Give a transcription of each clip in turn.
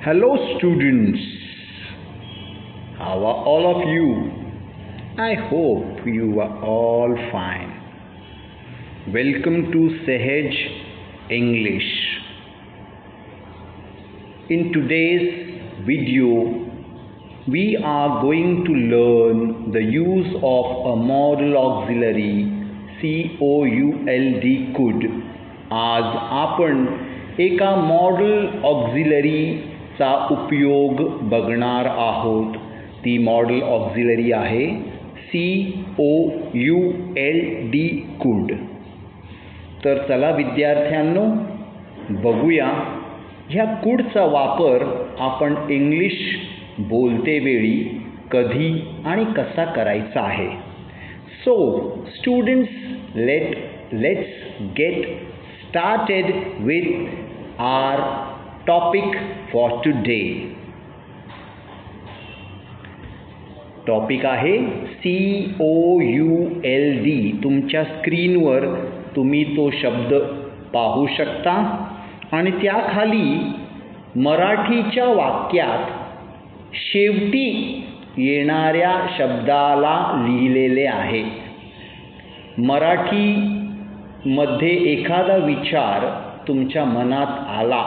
Hello students, how are all of you? I hope you are all fine. Welcome to Sahaj English. In today's video, we are going to learn the use of a modal auxiliary could. आज आपण एका model ऑक्झिलरीचा उपयोग बघणार आहोत. ती modal auxiliary आहे could. तर चला विद्यार्थ्यांनो, बघूया ह्या couldचा वापर आपण इंग्लिश बोलते वेळी कधी आणि कसा करायचा आहे. So students, let's get started with our topic for today. Topic आहे could. तुमच्या स्क्रीनवर तुम्ही तो शब्द पाहू शकता आणि त्याखाली मराठीच्या वाक्यात शेवटी येणाऱ्या शब्दाला लिहिलेले आहे. मराठीमध्ये एखादा विचार तुमच्या मनात आला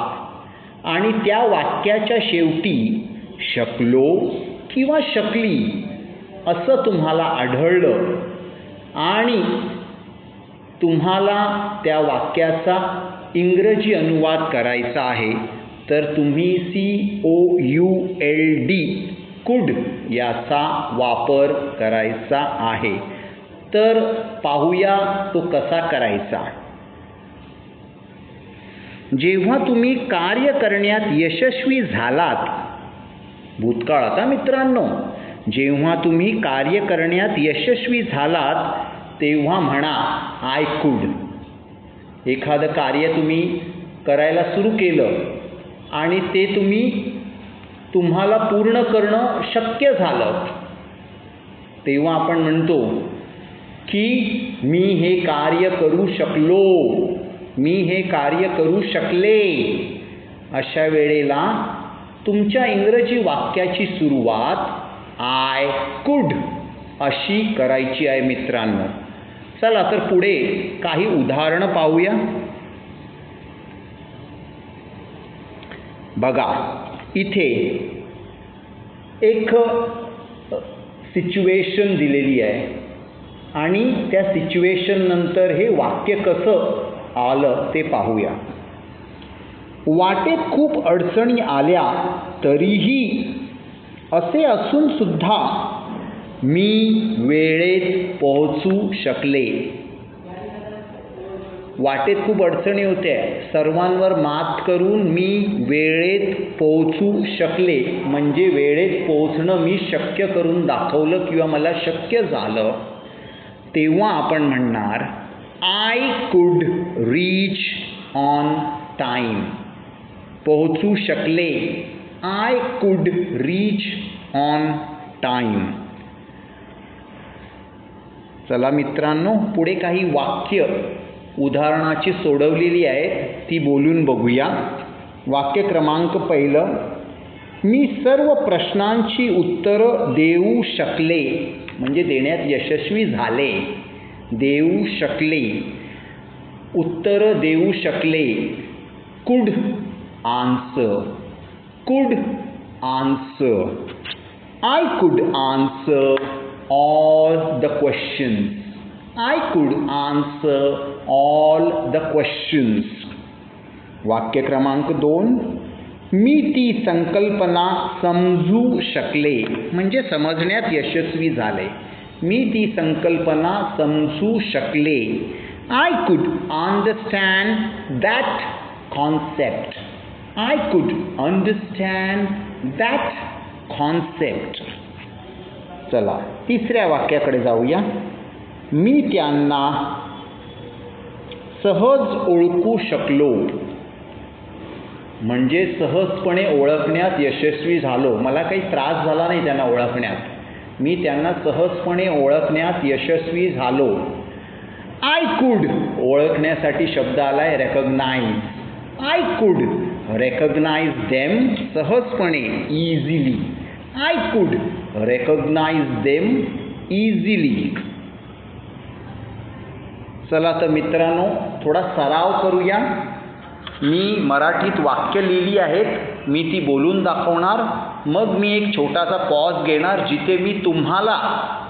आणि त्या वाक्याच्या शेवटी शकलो किंवा शकली असं तुम्हाला आढळलं आणि तुम्हाला त्या वाक्याचा इंग्रजी अनुवाद करायचा आहे, तर तुम्ही could याचा वापर करायचा आहे. तर पाहूया तो कसा करायचा. जेव्हा तुम्ही कार्य करण्यात यशस्वी झालात, भूतकाळात मित्रांनो, जेव्हा तुम्ही कार्य करण्यात यशस्वी झालात तेव्हा म्हणा आय कुड. एखादं कार्य तुम्ही करायला सुरू केलं आणि ते तुम्हाला पूर्ण करणं शक्य झालं, तेव्हा आपण म्हणतो की मी हे कार्य करू शकलो, मी हे कार्य करू शकले. अशा वेळेला तुमच्या इंग्रजी वाक्याची सुरुवात आय कुड अशी करायची आहे मित्रांनो. चला तर पुढे काही उदाहरणं पाहूया. बघा, इथे एक सिच्युएशन दिलेली आहे आणि त्या सिच्युएशन नंतर हे वाक्य कसं आलं ते पाहूया. वाटेत खूप अडचणी आल्या तरीही असे असून सुद्धा मी वेळेत पोहोचू शकले. वाटेत खूप अडचणी होत्या, सर्वांवर मात करून मी वेळेत पोहोचू शकले, म्हणजे वेळेत पोहोचणं मी शक्य करून दाखवलं किंवा मला शक्य झालं. तेव्हा आपण म्हणणार I could reach on time. पोहोचू शकले, I could reach on time. चला मित्रांनो, पुढे काही वाक्य उदाहरणाची सोडवलेली आहेत, ती बोलून बघूया. वाक्य क्रमांक पहिलं, मी सर्व प्रश्नांची उत्तरं देऊ शकले, म्हणजे देण्यात यशस्वी झाले. देऊ शकले, उत्तरं देऊ शकले. कुड आन्सर, कुड answer. I could answer all the questions. I could answer all the questions. वाक्य क्रमांक 2, मी ती संकल्पना समजू शकले, म्हणजे समजण्यात यशस्वी झाले. मी ती संकल्पना समजू शकले. I could understand that concept. I could understand that concept. चला तिसऱ्या वाक्याकडे जाऊया. मी त्यांना सहज ओळखू शकलो, म्हणजे सहजपणे ओळखण्यात यशस्वी झालो, मला काही त्रास झाला नाही त्यांना ओळखण्यात, मी त्यांना सहजपणे ओळखण्यात यशस्वी झालो. आय कुड ओळखण्यासाठी शब्द आलाय recognise. I could recognise them सहजपणे easily. I could recognise them easily. चला तर मित्रांनो थोडा सराव करूया. मी मराठीत वाक्य लिहिली आहेत, मी ती बोलून दाखवणार. मग मी एक छोटासा पॉज घेणार जिथे मी तुम्हाला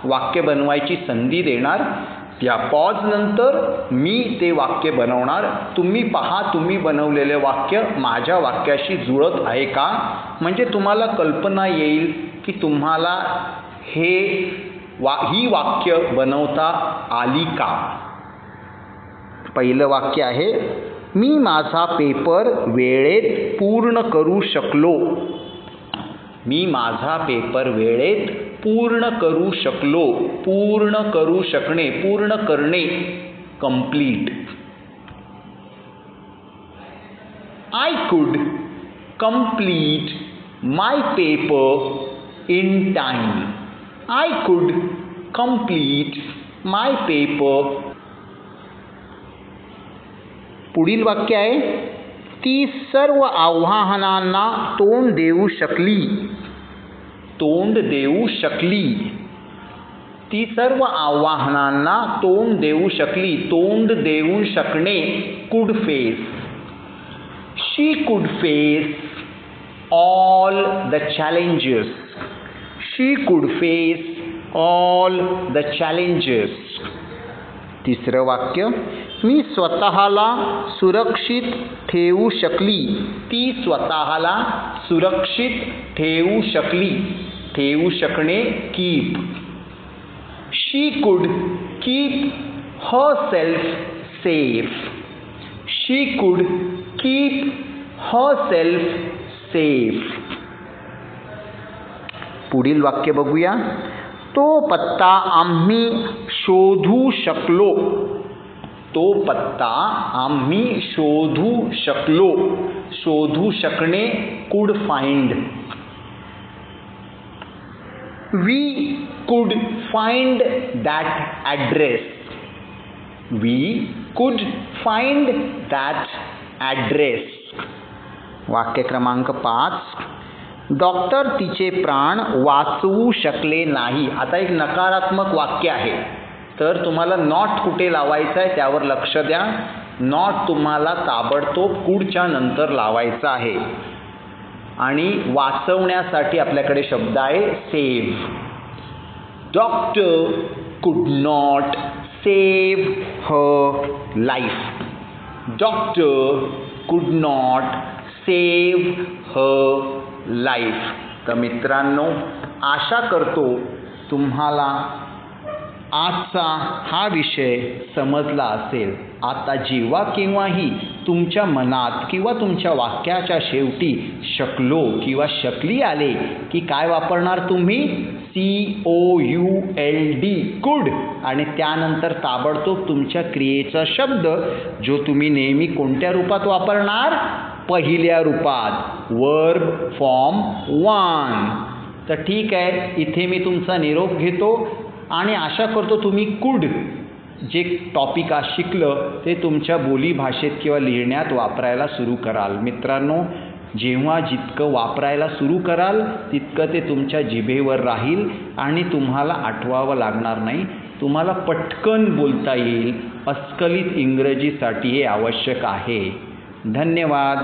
वाक्य बनवायची संधी देणार. त्या पॉज नंतर मी ते वाक्य बनवणार. तुम्ही पहा तुम्ही बनवलेले वाक्य माझ्या वाक्याशी जुळत आहे का, म्हणजे तुम्हाला कल्पना येईल की तुम्हाला ही वाक्य बनवता आली का. पहिलं वाक्य आहे, मी माझा पेपर वेळेत पूर्ण करू शकलो. मी माझा पेपर वेळेत पूर्ण करू शकलो. पूर्ण करू शकणे, पूर्ण करणे, complete. I could complete my paper in time. I could complete my paper. पुढील वाक्य आहे, ती सर्व आव्हानांना तोंड देऊ शकली. तोंड देऊ शकली. ती सर्व आव्हानांना तोंड देऊ शकली. तोंड देऊ शकणे, कुड फेस. शी कुड फेस ऑल द चॅलेंजेस. शी कुड फेस ऑल द चॅलेंजेस. तिसरं वाक्य, मी स्वतःला सुरक्षित ठेवू शकली. ती स्वतःला सुरक्षित ठेवू शकली. ठेवू शकणे, कीप. शी कुड कीप हरसेल्फ सेफ. शी कुड कीप हरसेल्फ सेफ. पुढील वाक्य बघूया, तो पत्ता आम्ही शोधू शकलो. तो पत्ता आम्ही शोधू शकलो. शोधू शकणे, कुड फाइंड. वी कुड फाइंड दॅट ॲड्रेस. वी कुड फाइंड दॅट ॲड्रेस. वाक्य क्रमांक 5, डॉक्टर तिचे प्राण वाचवू शकले नाही. आता एक नकारात्मक वाक्य आहे, तर तुम्हाला नॉट कुठे लावायचं आहे त्यावर लक्ष द्या. नॉट तुम्हाला ताबडतोब कुडच्या नंतर लावायचा आहे. आणि वाचवण्यासाठी आपल्याकडे शब्द आहे सेव्ह. डॉक्टर कुड not save her life. Doctor कुड नॉट सेव्ह हर लाईफ. तर मित्रांनो, आशा करतो तुम्हाला आजचा हा विषय समजला असेल. आता जेव्हा केव्हाही तुमच्या मनात किंवा तुमच्या वाक्याच्या शेवटी शकलो किंवा शकली आले की काय वापरणार तुम्ही? COULD, कुड. आणि त्यानंतर ताबडतोब तुमच्या क्रियेचा शब्द जो तुम्ही नेहमी कोणत्या रूपात वापरणार? पहिल्या रूपात, वर्ब फॉर्म 1. तर ठीक आहे, इथे मी तुमचा निरोप घेतो आणि आशा करतो तुम्ही कुड जे टॉपिक आज शिकलं ते तुमच्या बोलीभाषेत किंवा लिहिण्यात वापरायला सुरू कराल. मित्रांनो, जेव्हा जितकं वापरायला सुरू कराल तितकं ते तुमच्या जिभेवर राहील आणि तुम्हाला आठवावं लागणार नाही. तुम्हाला पटकन बोलता येईल. अस्खलित इंग्रजीसाठी हे आवश्यक आहे. धन्यवाद.